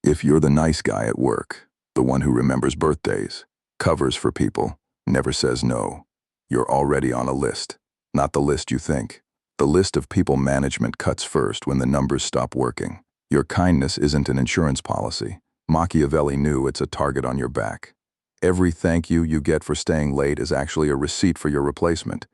If you're the nice guy at work, the one who remembers birthdays, covers for people, never says no, you're already on a list. Not the list you think. The list of people management cuts first when the numbers stop working. Your kindness isn't an insurance policy. Machiavelli knew it's a target on your back. Every thank you you get for staying late is actually a receipt for your replacement.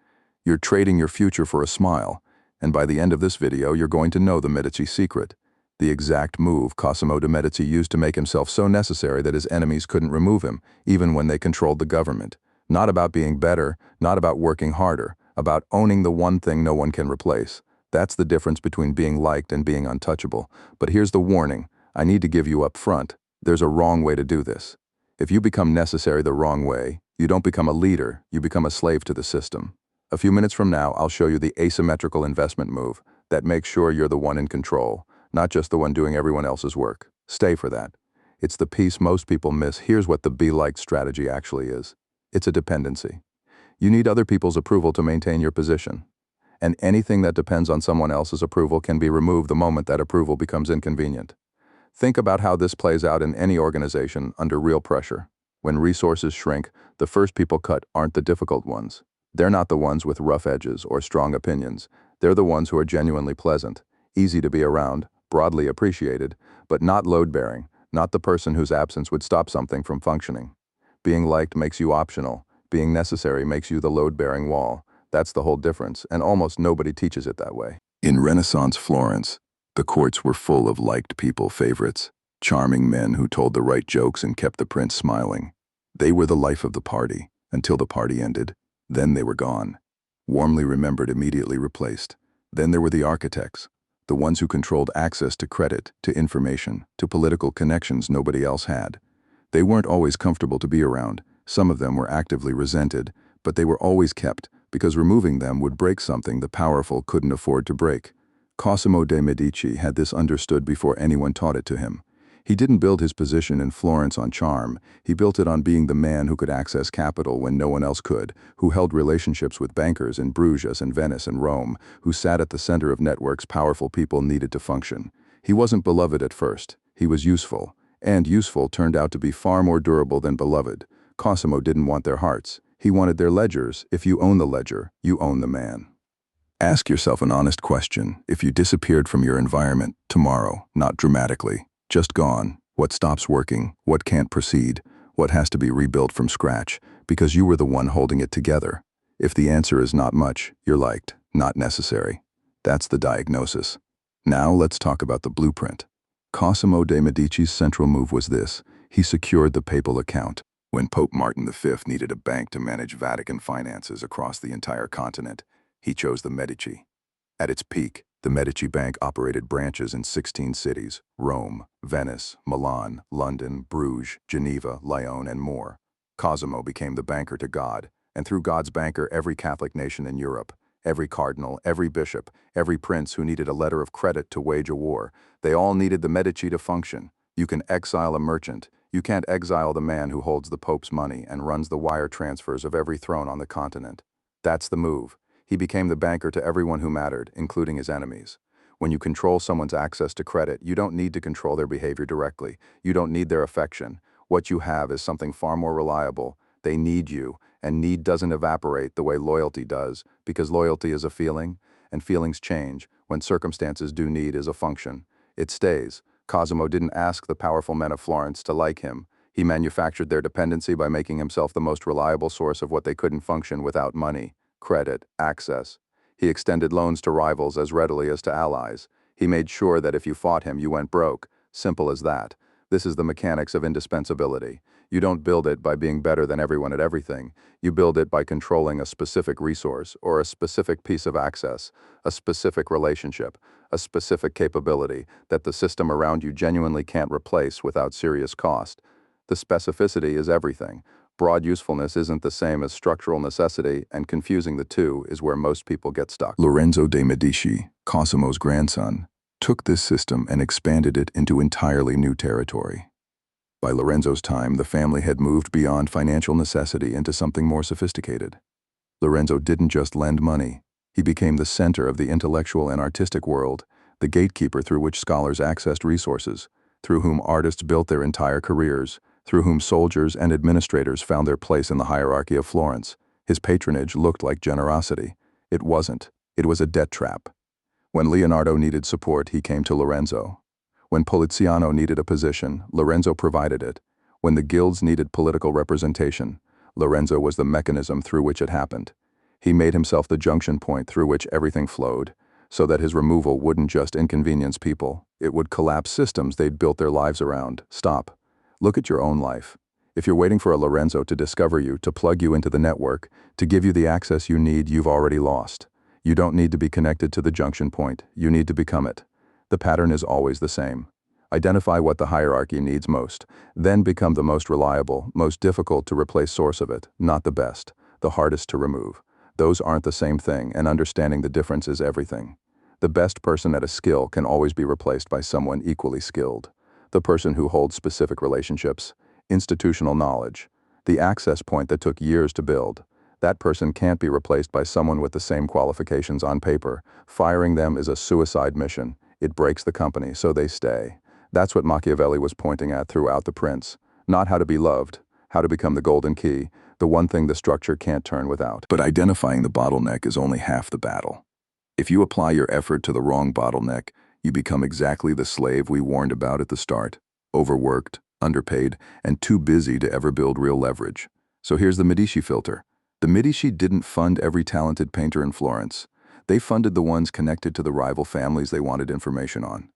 You're trading your future for a smile, and by the end of this video you're going to know the Medici secret. The exact move Cosimo de' Medici used to make himself so necessary that his enemies couldn't remove him, even when they controlled the government. Not about being better, not about working harder, about owning the one thing no one can replace. That's the difference between being liked and being untouchable. But here's the warning I need to give you up front. There's a wrong way to do this. If you become necessary the wrong way, you don't become a leader, you become a slave to the system. A few minutes from now, I'll show you the asymmetrical investment move that makes sure you're the one in control, not just the one doing everyone else's work. Stay for that. It's the piece most people miss. Here's what the be-liked strategy actually is. It's a dependency. You need other people's approval to maintain your position. And anything that depends on someone else's approval can be removed the moment that approval becomes inconvenient. Think about how this plays out in any organization under real pressure. When resources shrink, the first people cut aren't the difficult ones. They're not the ones with rough edges or strong opinions. They're the ones who are genuinely pleasant, easy to be around, broadly appreciated, but not load-bearing, not the person whose absence would stop something from functioning. Being liked makes you optional. Being necessary makes you the load-bearing wall. That's the whole difference, and almost nobody teaches it that way. In Renaissance Florence, the courts were full of liked people favorites, charming men who told the right jokes and kept the prince smiling. They were the life of the party, until the party ended. Then they were gone. Warmly remembered, immediately replaced. Then there were the architects, the ones who controlled access to credit, to information, to political connections nobody else had. They weren't always comfortable to be around. Some of them were actively resented, but they were always kept, because removing them would break something the powerful couldn't afford to break. Cosimo de' Medici had this understood before anyone taught it to him. He didn't build his position in Florence on charm. He built it on being the man who could access capital when no one else could, who held relationships with bankers in Bruges and Venice and Rome, who sat at the center of networks powerful people needed to function. He wasn't beloved at first. He was useful. And useful turned out to be far more durable than beloved. Cosimo didn't want their hearts. He wanted their ledgers. If you own the ledger, you own the man. Ask yourself an honest question. If you disappeared from your environment tomorrow, not dramatically, just gone, what stops working? What can't proceed? What has to be rebuilt from scratch? Because you were the one holding it together. If the answer is not much, you're liked, not necessary. That's the diagnosis. Now let's talk about the blueprint. Cosimo de' Medici's central move was this. He secured the papal account. When Pope Martin V needed a bank to manage Vatican finances across the entire continent, he chose the Medici. At its peak, the Medici Bank operated branches in 16 cities: Rome, Venice, Milan, London, Bruges, Geneva, Lyon, and more. Cosimo became the banker to God, and through God's banker, every Catholic nation in Europe, every cardinal, every bishop, every prince who needed a letter of credit to wage a war, they all needed the Medici to function. You can exile a merchant. You can't exile the man who holds the Pope's money and runs the wire transfers of every throne on the continent. That's the move. He became the banker to everyone who mattered, including his enemies. When you control someone's access to credit, you don't need to control their behavior directly. You don't need their affection. What you have is something far more reliable. They need you, and need doesn't evaporate the way loyalty does, because loyalty is a feeling, and feelings change. When circumstances do, need is a function. It stays. Cosimo didn't ask the powerful men of Florence to like him. He manufactured their dependency by making himself the most reliable source of what they couldn't function without: money, credit, access. He extended loans to rivals as readily as to allies. He made sure that if you fought him, you went broke. Simple as that. This is the mechanics of indispensability. You don't build it by being better than everyone at everything. You build it by controlling a specific resource or a specific piece of access, a specific relationship, a specific capability that the system around you genuinely can't replace without serious cost. The specificity is everything. Broad usefulness isn't the same as structural necessity, and confusing the two is where most people get stuck. Lorenzo de' Medici, Cosimo's grandson, took this system and expanded it into entirely new territory. By Lorenzo's time, the family had moved beyond financial necessity into something more sophisticated. Lorenzo didn't just lend money. He became the center of the intellectual and artistic world, the gatekeeper through which scholars accessed resources. through whom artists built their entire careers, through whom soldiers and administrators found their place in the hierarchy of Florence. His patronage looked like generosity. It wasn't. It was a debt trap. When Leonardo needed support, he came to Lorenzo. When Poliziano needed a position, Lorenzo provided it. When the guilds needed political representation, Lorenzo was the mechanism through which it happened. He made himself the junction point through which everything flowed, so that his removal wouldn't just inconvenience people, it would collapse systems they'd built their lives around. Stop. Look at your own life. If you're waiting for a Lorenzo to discover you, to plug you into the network, to give you the access you need, you've already lost. You don't need to be connected to the junction point, you need to become it. The pattern is always the same. Identify what the hierarchy needs most, then become the most reliable, most difficult to replace source of it, not the best, the hardest to remove. Those aren't the same thing, and understanding the difference is everything. The best person at a skill can always be replaced by someone equally skilled. The person who holds specific relationships, institutional knowledge, the access point that took years to build. That person can't be replaced by someone with the same qualifications on paper. Firing them is a suicide mission. It breaks the company, so they stay. That's what Machiavelli was pointing at throughout The Prince. Not how to be loved, how to become the golden key, the one thing the structure can't turn without. But identifying the bottleneck is only half the battle. If you apply your effort to the wrong bottleneck, you become exactly the slave we warned about at the start. Overworked, underpaid, and too busy to ever build real leverage. So here's the Medici filter. The Medici didn't fund every talented painter in Florence. They funded the ones connected to the rival families they wanted information on.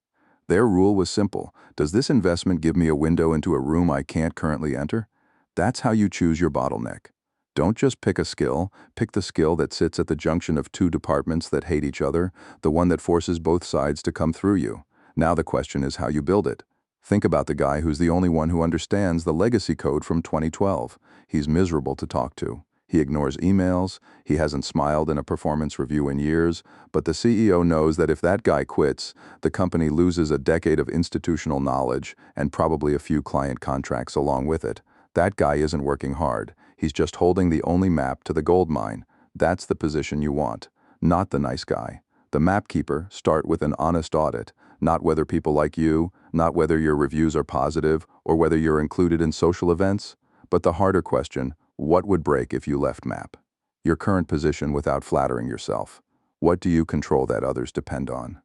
Their rule was simple. Does this investment give me a window into a room I can't currently enter? That's how you choose your bottleneck. Don't just pick a skill, pick the skill that sits at the junction of two departments that hate each other, the one that forces both sides to come through you. Now the question is how you build it. Think about the guy who's the only one who understands the legacy code from 2012. He's miserable to talk to. He ignores emails, he hasn't smiled in a performance review in years, but the CEO knows that if that guy quits, the company loses a decade of institutional knowledge and probably a few client contracts along with it. That guy isn't working hard. He's just holding the only map to the gold mine. That's the position you want, not the nice guy. The map keeper, start with an honest audit, not whether people like you, not whether your reviews are positive, or whether you're included in social events, but the harder question, what would break if you left map? Your current position without flattering yourself. What do you control that others depend on?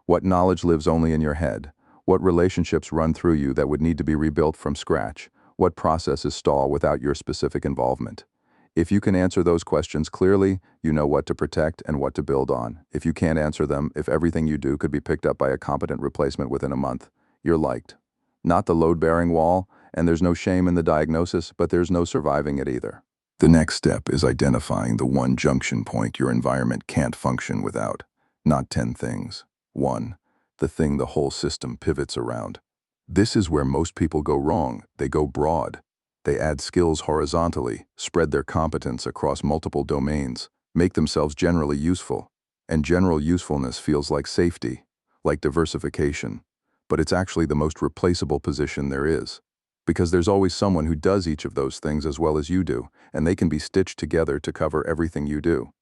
What knowledge lives only in your head? What relationships run through you that would need to be rebuilt from scratch? What processes stall without your specific involvement? If you can answer those questions clearly, you know what to protect and what to build on. If you can't answer them, if everything you do could be picked up by a competent replacement within a month, you're liked. Not the load-bearing wall, and there's no shame in the diagnosis, but there's no surviving it either. The next step is identifying the one junction point your environment can't function without. Not 10 things. 1. The thing the whole system pivots around. This is where most people go wrong. They go broad. They add skills horizontally, spread their competence across multiple domains, make themselves generally useful. And general usefulness feels like safety, like diversification. But it's actually the most replaceable position there is. Because there's always someone who does each of those things as well as you do, and they can be stitched together to cover everything you do.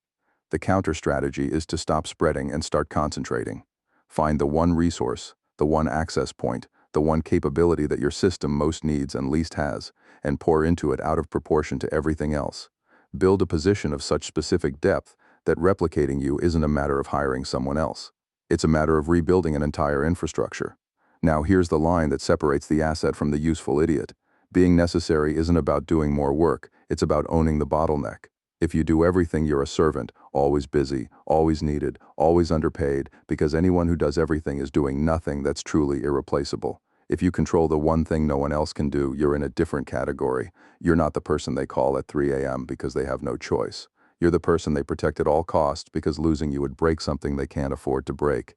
The counter strategy is to stop spreading and start concentrating. Find the one resource, the one access point, the one capability that your system most needs and least has, and pour into it out of proportion to everything else. Build a position of such specific depth that replicating you isn't a matter of hiring someone else. It's a matter of rebuilding an entire infrastructure. Now here's the line that separates the asset from the useful idiot. Being necessary isn't about doing more work, it's about owning the bottleneck. If you do everything, you're a servant, always busy, always needed, always underpaid, because anyone who does everything is doing nothing that's truly irreplaceable. If you control the one thing no one else can do, you're in a different category. You're not the person they call at 3 a.m. because they have no choice. You're the person they protect at all costs because losing you would break something they can't afford to break.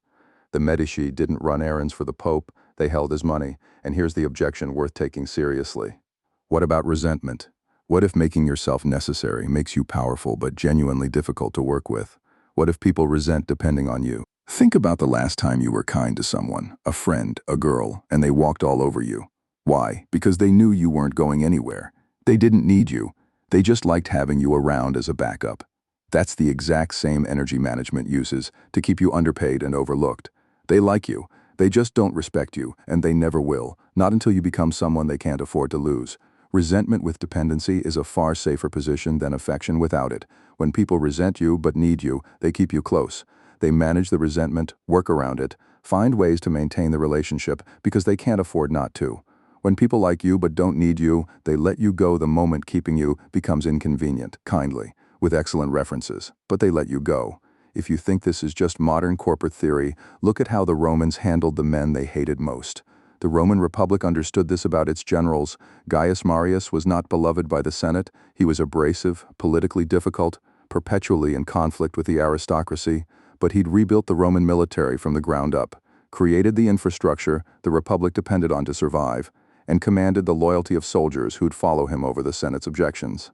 The Medici didn't run errands for the Pope, they held his money, and here's the objection worth taking seriously. What about resentment? What if making yourself necessary makes you powerful but genuinely difficult to work with? What if people resent depending on you? Think about the last time you were kind to someone, a friend, a girl, and they walked all over you. Why? Because they knew you weren't going anywhere. They didn't need you. They just liked having you around as a backup. That's the exact same energy management uses to keep you underpaid and overlooked. They like you They just don't respect you, and they never will, not until you become someone they can't afford to lose. Resentment with dependency is a far safer position than affection without it. When people resent you but need you, they keep you close. They manage the resentment, work around it, find ways to maintain the relationship because they can't afford not to. When people like you but don't need you, they let you go the moment keeping you becomes inconvenient, kindly, with excellent references, but they let you go. If you think this is just modern corporate theory, look at how the Romans handled the men they hated most. The Roman Republic understood this about its generals. Gaius Marius was not beloved by the Senate. He was abrasive, politically difficult, perpetually in conflict with the aristocracy, but he'd rebuilt the Roman military from the ground up, created the infrastructure the Republic depended on to survive, and commanded the loyalty of soldiers who'd follow him over the Senate's objections.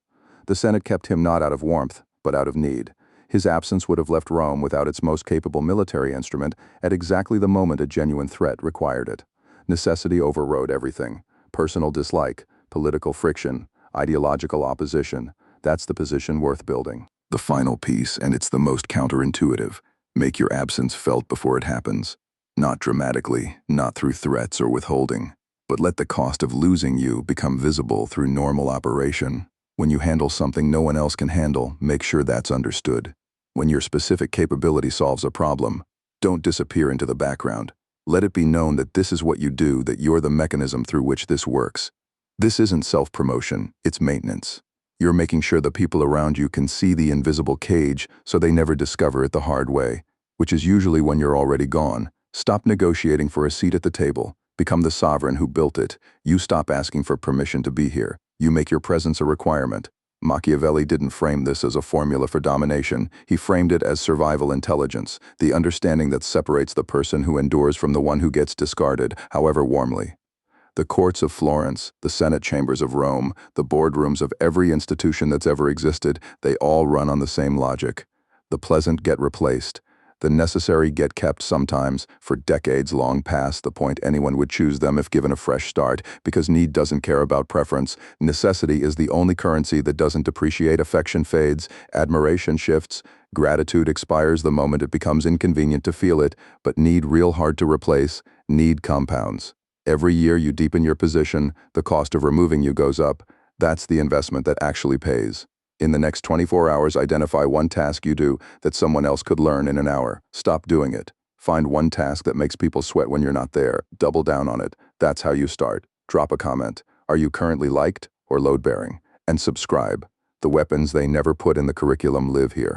The Senate kept him not out of warmth, but out of need. His absence would have left Rome without its most capable military instrument at exactly the moment a genuine threat required it. Necessity overrode everything. Personal dislike, political friction, ideological opposition. That's the position worth building. The final piece, and it's the most counterintuitive. Make your absence felt before it happens. Not dramatically, not through threats or withholding, but let the cost of losing you become visible through normal operation. When you handle something no one else can handle, make sure that's understood. When your specific capability solves a problem, don't disappear into the background. Let it be known that this is what you do, that you're the mechanism through which this works. This isn't self-promotion, it's maintenance. You're making sure the people around you can see the invisible cage so they never discover it the hard way, which is usually when you're already gone. Stop negotiating for a seat at the table. Become the sovereign who built it. You stop asking for permission to be here. You make your presence a requirement. Machiavelli didn't frame this as a formula for domination. He framed it as survival intelligence, the understanding that separates the person who endures from the one who gets discarded, however warmly. The courts of Florence, the Senate chambers of Rome, the boardrooms of every institution that's ever existed, they all run on the same logic. The pleasant get replaced. The necessary get kept sometimes, for decades long past the point anyone would choose them if given a fresh start, because need doesn't care about preference. Necessity is the only currency that doesn't depreciate. Affection fades, admiration shifts, gratitude expires the moment it becomes inconvenient to feel it, but need real hard to replace, need compounds. Every year you deepen your position, the cost of removing you goes up. That's the investment that actually pays. In the next 24 hours, identify one task you do that someone else could learn in an hour. Stop doing it. Find one task that makes people sweat when you're not there. Double down on it. That's how you start. Drop a comment. Are you currently liked or load-bearing? And subscribe. The weapons they never put in the curriculum live here.